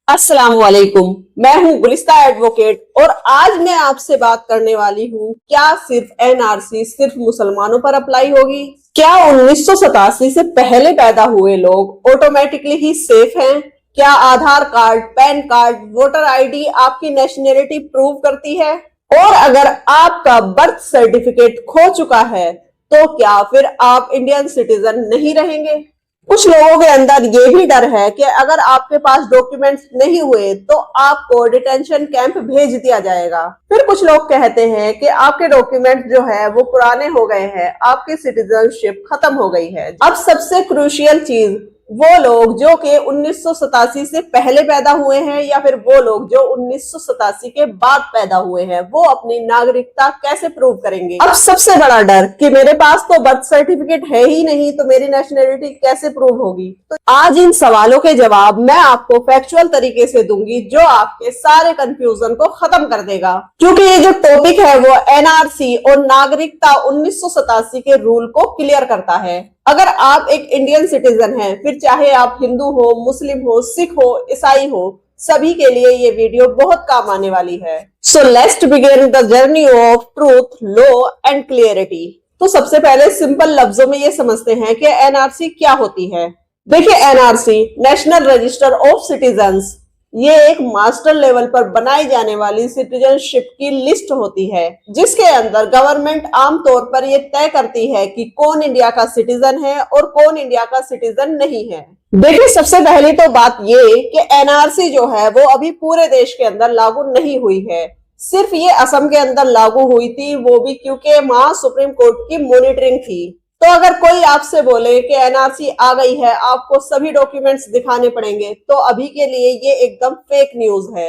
अस्सलाम वालेकुम। मैं हूं गुलिस्ता एडवोकेट और आज मैं आपसे बात करने वाली हूं, क्या सिर्फ एनआरसी सिर्फ मुसलमानों पर अप्लाई होगी? क्या 1987 से पहले पैदा हुए लोग ऑटोमेटिकली ही सेफ हैं? क्या Aadhaar card, PAN card, voter ID आपकी नेशनैलिटी प्रूव करती है? और अगर आपका बर्थ सर्टिफिकेट खो चुका है तो क्या फिर आप इंडियन सिटीजन नहीं रहेंगे? कुछ लोगों के अंदर ये भी डर है कि अगर आपके पास डॉक्यूमेंट्स नहीं हुए तो आपको डिटेंशन कैंप भेज दिया जाएगा। फिर कुछ लोग कहते हैं कि आपके डॉक्यूमेंट जो है वो पुराने हो गए हैं, आपकी सिटीजनशिप खत्म हो गई है। अब सबसे क्रूशियल चीज, वो लोग जो कि 1987 से पहले पैदा हुए हैं या फिर वो लोग जो 1987 के बाद पैदा हुए हैं, वो अपनी नागरिकता कैसे प्रूव करेंगे? अब सबसे बड़ा डर कि मेरे पास तो बर्थ सर्टिफिकेट है ही नहीं तो मेरी नेशनैलिटी कैसे प्रूव होगी? तो आज इन सवालों के जवाब मैं आपको फैक्चुअल तरीके से दूंगी जो आपके सारे कंफ्यूजन को खत्म कर देगा। क्योंकि ये जो टॉपिक है वो एनआरसी और नागरिकता 1987 के रूल को क्लियर करता है। अगर आप एक इंडियन सिटीजन हैं, फिर चाहे आप हिंदू हो, मुस्लिम हो, सिख हो, ईसाई हो, सभी के लिए ये वीडियो बहुत काम आने वाली है। So let's begin the journey of truth, law and clarity. तो सबसे पहले सिंपल लफ्जों में ये समझते हैं कि एनआरसी क्या होती है। देखिए, NRC national register of citizens, ये एक मास्टर लेवल पर बनाई जाने वाली सिटीजनशिप की लिस्ट होती है, जिसके अंदर गवर्नमेंट आमतौर पर ये तय करती है कि कौन इंडिया का सिटीजन है और कौन इंडिया का सिटीजन नहीं है। देखिए, सबसे पहली तो बात ये कि एनआरसी जो है वो अभी पूरे देश के अंदर लागू नहीं हुई है। सिर्फ ये असम के अंदर लागू हुई थी, वो भी क्योंकि वहां सुप्रीम कोर्ट की मॉनिटरिंग थी। तो अगर कोई आपसे बोले कि एनआरसी आ गई है, आपको सभी डॉक्यूमेंट्स दिखाने पड़ेंगे, तो अभी के लिए ये एकदम फेक न्यूज है।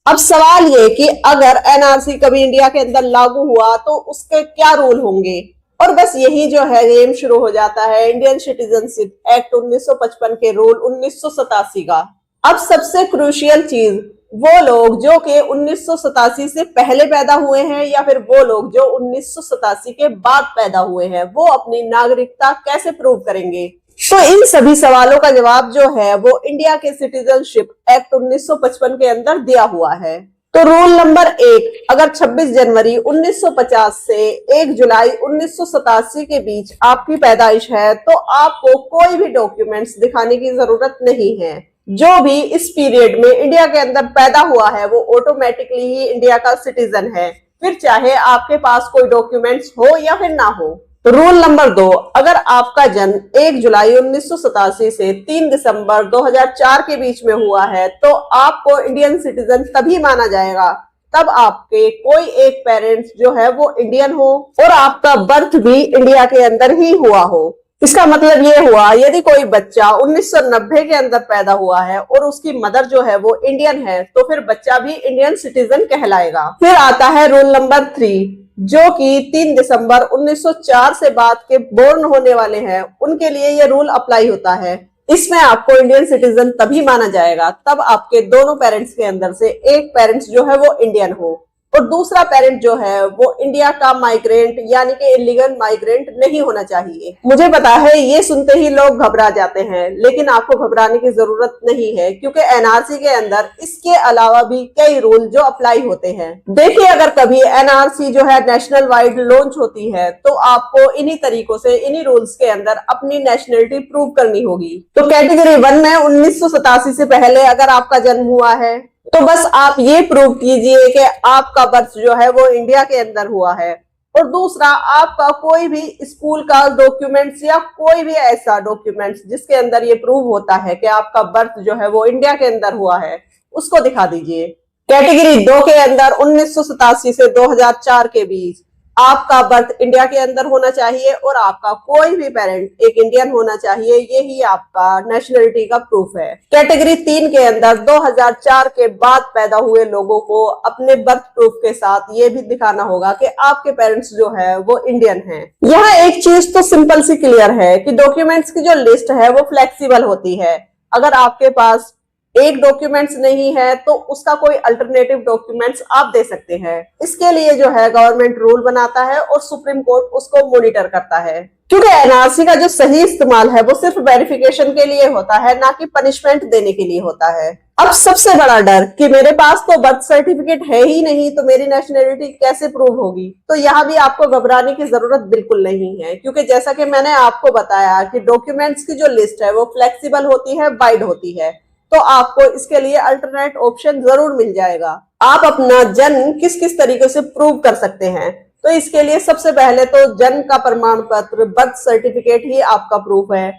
अब सवाल ये कि अगर एनआरसी कभी इंडिया के अंदर लागू हुआ तो उसके क्या रूल होंगे? और बस यही जो है गेम शुरू हो जाता है इंडियन सिटीजनशिप एक्ट 1955 के रूल 1987 का। अब सबसे क्रूशियल चीज, वो लोग जो कि 1987 से पहले पैदा हुए हैं या फिर वो लोग जो 1987 के बाद पैदा हुए हैं, वो अपनी नागरिकता कैसे प्रूव करेंगे? तो इन सभी सवालों का जवाब जो है वो इंडिया के सिटीजनशिप एक्ट 1955 के अंदर दिया हुआ है। तो रूल नंबर 1, अगर 26 जनवरी 1950 से 1 जुलाई 1987 के बीच आपकी पैदाइश है तो आपको कोई भी डॉक्यूमेंट्स दिखाने की जरूरत नहीं है। जो भी इस पीरियड में इंडिया के अंदर पैदा हुआ है वो ऑटोमेटिकली ही इंडिया का सिटीजन है, फिर चाहे आपके पास कोई डॉक्यूमेंट्स हो या फिर ना हो। रूल नंबर 2, अगर आपका जन्म 1 जुलाई 1987 से 3 दिसंबर 2004 के बीच में हुआ है तो आपको इंडियन सिटीजन तभी माना जाएगा तब आपके कोई एक पेरेंट्स जो है वो इंडियन हो और आपका बर्थ भी इंडिया के अंदर ही हुआ हो। इसका मतलब ये हुआ, यदि कोई बच्चा 1990 के अंदर पैदा हुआ है और उसकी मदर जो है वो इंडियन है तो फिर बच्चा भी इंडियन सिटीजन कहलाएगा। फिर आता है रूल नंबर 3, जो कि 3 दिसंबर 1904 से बाद के बोर्न होने वाले हैं, उनके लिए ये रूल अप्लाई होता है। इसमें आपको इंडियन सिटीजन तभी माना जाएगा तब आपके दोनों पेरेंट्स के अंदर से एक पेरेंट्स जो है वो इंडियन हो और दूसरा पेरेंट जो है वो इंडिया का माइग्रेंट यानी कि इलीगल माइग्रेंट नहीं होना चाहिए। मुझे पता है ये सुनते ही लोग घबरा जाते हैं, लेकिन आपको घबराने की जरूरत नहीं है क्योंकि एनआरसी के अंदर इसके अलावा भी कई रूल जो अप्लाई होते हैं। देखिए, अगर कभी एनआरसी जो है नेशनल वाइड लॉन्च होती है तो आपको इन्हीं तरीकों से, इन्हीं रूल्स के अंदर अपनी नेशनलिटी प्रूव करनी होगी। तो कैटेगरी 1 में 1987 से पहले अगर आपका जन्म हुआ है तो बस आप ये प्रूव कीजिए कि आपका बर्थ जो है वो इंडिया के अंदर हुआ है। और दूसरा, आपका कोई भी स्कूल का डॉक्यूमेंट्स या कोई भी ऐसा डॉक्यूमेंट्स जिसके अंदर ये प्रूव होता है कि आपका बर्थ जो है वो इंडिया के अंदर हुआ है, उसको दिखा दीजिए। कैटेगरी 2 के अंदर 1987 से 2004 के बीच आपका बर्थ इंडिया के अंदर होना चाहिए और आपका कोई भी पेरेंट एक इंडियन होना चाहिए, यही आपका नेशनलिटी का प्रूफ है। कैटेगरी 3 के अंदर 2004 के बाद पैदा हुए लोगों को अपने बर्थ प्रूफ के साथ ये भी दिखाना होगा कि आपके पेरेंट्स जो है वो इंडियन हैं। यहाँ एक चीज तो सिंपल सी क्लियर है कि डॉक्यूमेंट्स की जो लिस्ट है वो फ्लेक्सिबल होती है। अगर आपके पास एक डॉक्यूमेंट्स नहीं है तो उसका कोई अल्टरनेटिव डॉक्यूमेंट्स आप दे सकते हैं। इसके लिए जो है गवर्नमेंट रूल बनाता है और सुप्रीम कोर्ट उसको मॉनिटर करता है। क्योंकि एनआरसी का जो सही इस्तेमाल है वो सिर्फ वेरिफिकेशन के लिए होता है, ना कि पनिशमेंट देने के लिए होता है। अब सबसे बड़ा डर कि मेरे पास तो बर्थ सर्टिफिकेट है ही नहीं, तो मेरी नेशनैलिटी कैसे प्रूव होगी। तो यहाँ भी आपको घबराने की जरूरत बिल्कुल नहीं है, क्योंकि जैसा कि मैंने आपको बताया कि डॉक्यूमेंट्स की जो लिस्ट है वो फ्लेक्सिबल होती है, वाइड होती है। तो आपको इसके लिए अल्टरनेट ऑप्शन जरूर मिल जाएगा। आप अपना जन्म किस किस तरीके से प्रूव कर सकते हैं। तो इसके लिए सबसे पहले तो जन्म का प्रमाण पत्र, बर्थ सर्टिफिकेट ही आपका प्रूफ है।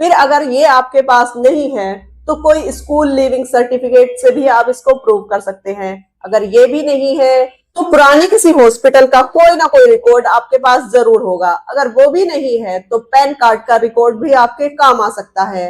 फिर अगर ये आपके पास नहीं है तो कोई स्कूल लीविंग सर्टिफिकेट से भी आप इसको प्रूव कर सकते हैं। अगर ये भी नहीं है तो पुरानी किसी हॉस्पिटल का कोई ना कोई रिकॉर्ड आपके पास जरूर होगा। अगर वो भी नहीं है तो पैन कार्ड का रिकॉर्ड भी आपके काम आ सकता है।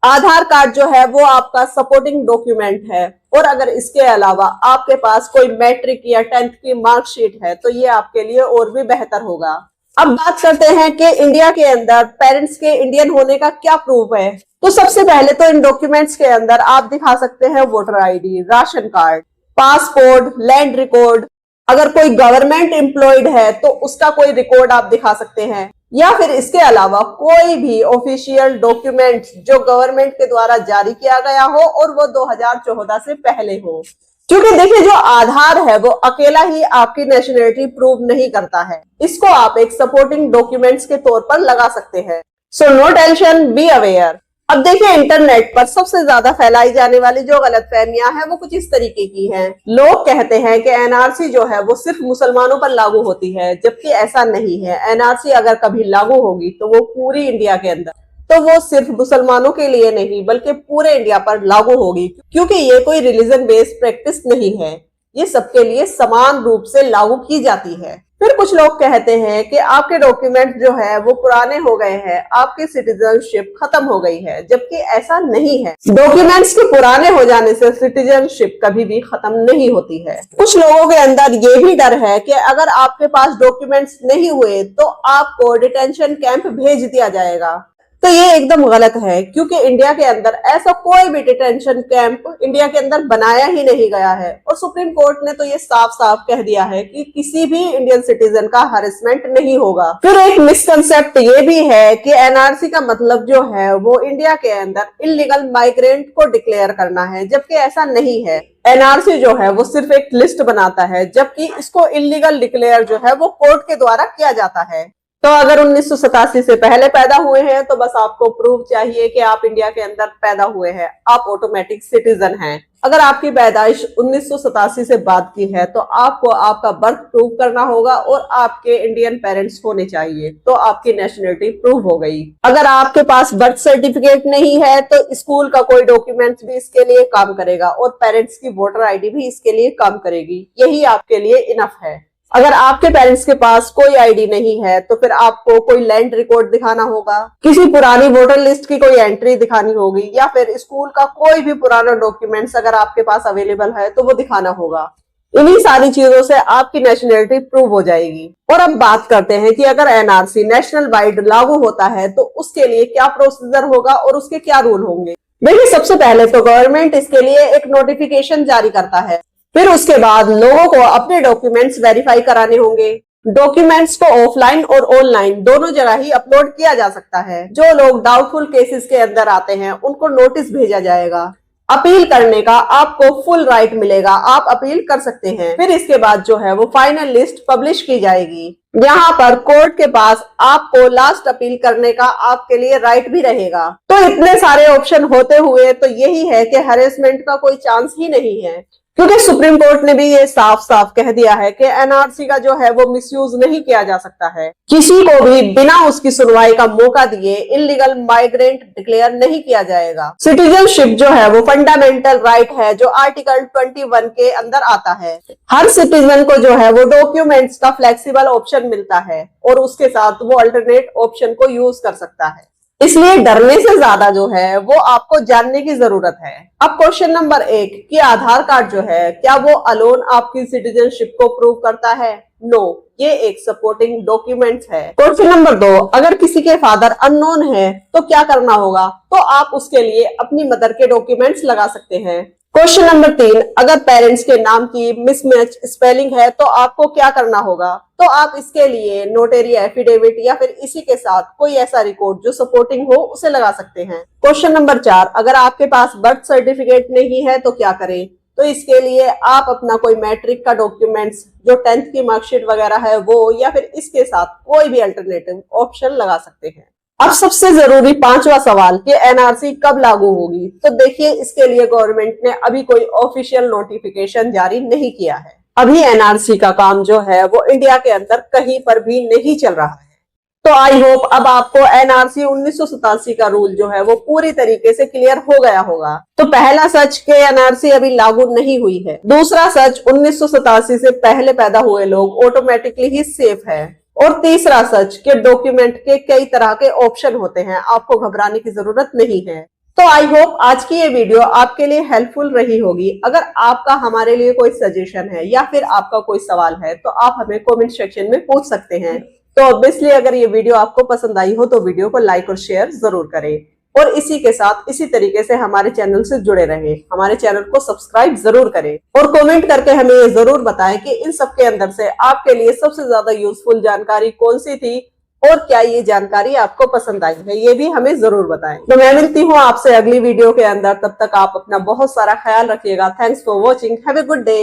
आधार कार्ड जो है वो आपका सपोर्टिंग डॉक्यूमेंट है। और अगर इसके अलावा आपके पास कोई मैट्रिक या 10th की मार्कशीट है तो ये आपके लिए और भी बेहतर होगा। अब बात करते हैं कि इंडिया के अंदर पेरेंट्स के इंडियन होने का क्या प्रूफ है। तो सबसे पहले तो इन डॉक्यूमेंट्स के अंदर आप दिखा सकते हैं voter ID, ration card, passport, land record. अगर कोई गवर्नमेंट एम्प्लॉयड है तो उसका कोई रिकॉर्ड आप दिखा सकते हैं, या फिर इसके अलावा कोई भी ऑफिशियल डॉक्यूमेंट जो गवर्नमेंट के द्वारा जारी किया गया हो और वो 2014 से पहले हो। क्योंकि देखिए, जो आधार है वो अकेला ही आपकी नेशनैलिटी प्रूव नहीं करता है, इसको आप एक सपोर्टिंग डॉक्यूमेंट्स के तौर पर लगा सकते हैं। So no tension, be aware. अब देखिए, इंटरनेट पर सबसे ज्यादा फैलाई जाने वाली जो गलतफहमियां हैं वो कुछ इस तरीके की हैं। लोग कहते हैं कि एनआरसी जो है वो सिर्फ मुसलमानों पर लागू होती है, जबकि ऐसा नहीं है। एनआरसी अगर कभी लागू होगी तो वो पूरी इंडिया के अंदर, तो वो सिर्फ मुसलमानों के लिए नहीं बल्कि पूरे इंडिया पर लागू होगी, क्योंकि ये कोई रिलीजन बेस्ड प्रैक्टिस नहीं है। ये सबके लिए समान रूप से लागू की जाती है। फिर कुछ लोग कहते हैं कि आपके डॉक्यूमेंट जो है वो पुराने हो गए हैं, आपकी सिटीजनशिप खत्म हो गई है, जबकि ऐसा नहीं है। डॉक्यूमेंट्स के पुराने हो जाने से सिटीजनशिप कभी भी खत्म नहीं होती है। कुछ लोगों के अंदर ये भी डर है कि अगर आपके पास डॉक्यूमेंट्स नहीं हुए तो आपको डिटेंशन कैंप भेज दिया जाएगा। तो ये एकदम गलत है, क्योंकि इंडिया के अंदर ऐसा कोई भी डिटेंशन कैंप इंडिया के अंदर बनाया ही नहीं गया है। और सुप्रीम कोर्ट ने तो ये साफ साफ कह दिया है कि किसी भी इंडियन सिटीजन का हरेसमेंट नहीं होगा। फिर एक मिसकंसेप्ट ये भी है कि एनआरसी का मतलब जो है वो इंडिया के अंदर इलीगल माइग्रेंट को डिक्लेयर करना है, जबकि ऐसा नहीं है। एनआरसी जो है वो सिर्फ एक लिस्ट बनाता है, जबकि इसको इलीगल डिक्लेयर जो है वो कोर्ट के द्वारा किया जाता है। तो अगर 1987 से पहले पैदा हुए हैं तो बस आपको प्रूफ चाहिए कि आप इंडिया के अंदर पैदा हुए हैं, आप ऑटोमेटिक सिटीजन हैं। अगर आपकी पैदाइश 1987 से बाद की है तो आपको आपका बर्थ प्रूव करना होगा और आपके इंडियन पेरेंट्स होने चाहिए, तो आपकी नेशनैलिटी प्रूव हो गई। अगर आपके पास बर्थ सर्टिफिकेट नहीं है तो स्कूल का कोई डॉक्यूमेंट्स भी इसके लिए काम करेगा और पेरेंट्स की वोटर आईडी भी इसके लिए काम करेगी। यही आपके लिए इनफ है। अगर आपके पेरेंट्स के पास कोई आईडी नहीं है तो फिर आपको कोई लैंड रिकॉर्ड दिखाना होगा, किसी पुरानी वोटर लिस्ट की कोई एंट्री दिखानी होगी, या फिर स्कूल का कोई भी पुराना डॉक्यूमेंट्स अगर आपके पास अवेलेबल है तो वो दिखाना होगा। इन्हीं सारी चीजों से आपकी नेशनैलिटी प्रूव हो जाएगी। और अब बात करते हैं कि अगर एनआरसी नेशनल वाइड लागू होता है तो उसके लिए क्या प्रोसीजर होगा और उसके क्या रूल होंगे। देखिए, सबसे पहले तो गवर्नमेंट इसके लिए एक नोटिफिकेशन जारी करता है। फिर उसके बाद लोगों को अपने डॉक्यूमेंट्स वेरीफाई कराने होंगे। डॉक्यूमेंट्स को ऑफलाइन और ऑनलाइन दोनों जगह ही अपलोड किया जा सकता है। जो लोग डाउटफुल केसेस के अंदर आते हैं उनको नोटिस भेजा जाएगा। अपील करने का आपको फुल राइट मिलेगा, आप अपील कर सकते हैं। फिर इसके बाद जो है वो फाइनल लिस्ट पब्लिश की जाएगी। यहाँ पर कोर्ट के पास आपको लास्ट अपील करने का आपके लिए राइट भी रहेगा। तो इतने सारे ऑप्शन होते हुए तो यही है कि हरेसमेंट का कोई चांस ही नहीं है, क्योंकि सुप्रीम कोर्ट ने भी ये साफ साफ कह दिया है कि एनआरसी का जो है वो मिसयूज नहीं किया जा सकता है। किसी को भी बिना उसकी सुनवाई का मौका दिए इलीगल माइग्रेंट डिक्लेयर नहीं किया जाएगा। सिटीजनशिप जो है वो फंडामेंटल राइट है जो आर्टिकल 21 के अंदर आता है। हर सिटीजन को जो है वो डॉक्यूमेंट्स का फ्लेक्सिबल ऑप्शन मिलता है और उसके साथ वो अल्टरनेट ऑप्शन को यूज कर सकता है। इसलिए डरने से ज्यादा जो है वो आपको जानने की जरूरत है। अब क्वेश्चन नंबर 1 कि आधार कार्ड जो है क्या वो अलोन आपकी सिटीजनशिप को प्रूव करता है? नो, ये एक सपोर्टिंग डॉक्यूमेंट है। क्वेश्चन नंबर 2, अगर किसी के फादर अननोन है तो क्या करना होगा? तो आप उसके लिए अपनी मदर के डॉक्यूमेंट्स लगा सकते हैं। क्वेश्चन नंबर 3, अगर पेरेंट्स के नाम की मिसमैच स्पेलिंग है तो आपको क्या करना होगा? तो आप इसके लिए नोटरी एफिडेविट या फिर इसी के साथ कोई ऐसा रिकॉर्ड जो सपोर्टिंग हो उसे लगा सकते हैं। क्वेश्चन नंबर 4, अगर आपके पास बर्थ सर्टिफिकेट नहीं है तो क्या करें? तो इसके लिए आप अपना कोई मैट्रिक का डॉक्यूमेंट्स जो 10th की मार्कशीट वगैरह है वो, या फिर इसके साथ कोई भी अल्टरनेटिव ऑप्शन लगा सकते हैं। अब सबसे जरूरी 5वां सवाल कि एनआरसी कब लागू होगी? तो देखिए, इसके लिए गवर्नमेंट ने अभी कोई ऑफिशियल नोटिफिकेशन जारी नहीं किया है। अभी एनआरसी का काम जो है वो इंडिया के अंदर कहीं पर भी नहीं चल रहा है। तो आई होप अब आपको एनआरसी 1987 का रूल जो है वो पूरी तरीके से क्लियर हो गया होगा। तो पहला सच कि एनआरसी अभी लागू नहीं हुई है। दूसरा सच, 1987 से पहले पैदा हुए लोग ऑटोमेटिकली ही सेफ है। और तीसरा सच कि डॉक्यूमेंट के कई तरह के ऑप्शन होते हैं, आपको घबराने की जरूरत नहीं है। तो आई होप आज की ये वीडियो आपके लिए हेल्पफुल रही होगी। अगर आपका हमारे लिए कोई सजेशन है या फिर आपका कोई सवाल है तो आप हमें कमेंट सेक्शन में पूछ सकते हैं। तो ऑब्वियसली अगर ये वीडियो आपको पसंद आई हो तो वीडियो को लाइक और शेयर जरूर करें, और इसी के साथ इसी तरीके से हमारे चैनल से जुड़े रहें। हमारे चैनल को सब्सक्राइब जरूर करें और कमेंट करके हमें ये जरूर बताएं कि इन सब के अंदर से आपके लिए सबसे ज्यादा यूजफुल जानकारी कौन सी थी और क्या ये जानकारी आपको पसंद आई है, ये भी हमें जरूर बताएं। तो मैं मिलती हूँ आपसे अगली वीडियो के अंदर, तब तक आप अपना बहुत सारा ख्याल रखिएगा। Thanks for watching, have a good day.